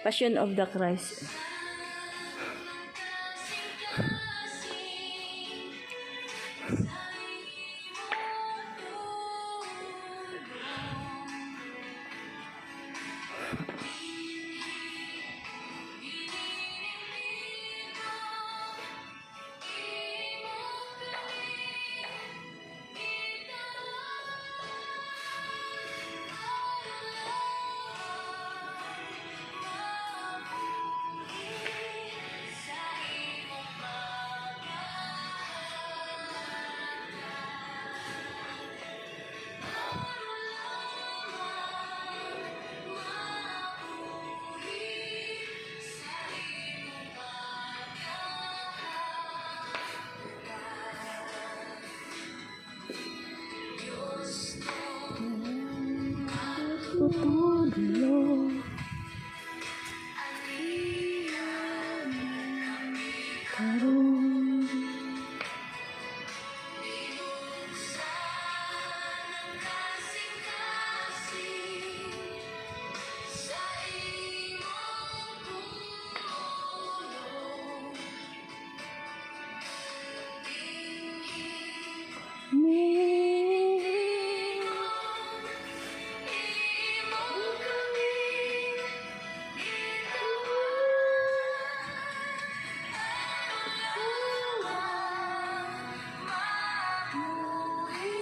Passion of the Christ.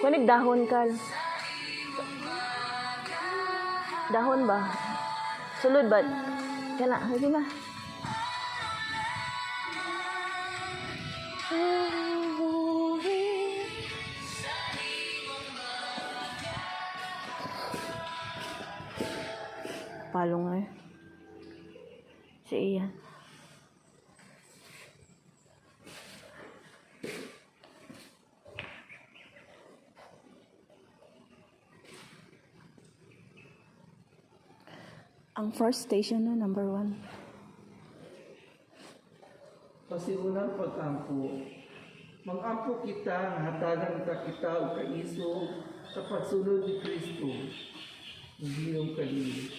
Kunig dahon kal. Dahon ba? Sulod ba? Kana, hindi na. Palong eh. Si Ian. Ang first station no, number 1. Pasiunang pag-ampo. Mag-ampo kita, hatagan kita o kaiso sa pagsunod ni Kristo. Hindi yung kalili.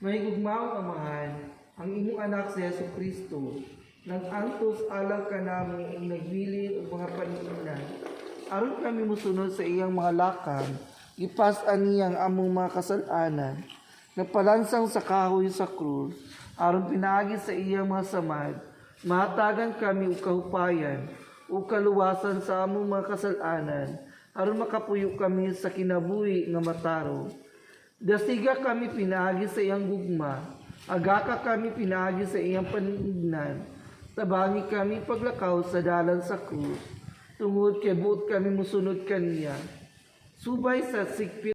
May gugmaong amahan, ang inyong anak si Yesu Kristo, nag-antos alang ka namin ang nagwili o mga paniinan. Aron kami musunod sa iyang mga lakang, ipas-an niyang among mga kasalanan, napalansang sa kahoy sa krus, aron pinaagi sa iyang mga samad, mahatagan kami o kahupayan, o kaluwasan sa among mga kasalanan, aron makapuyo kami sa kinabuhi nga mataro. Dasiga kami pinaagi sa iyang gugma, agaka kami pinaagi sa iyang paninignan, tabangi kami paglakaw sa dalan sa krus, tungod kay buot kami musunod kaniya. Subay sa sikpit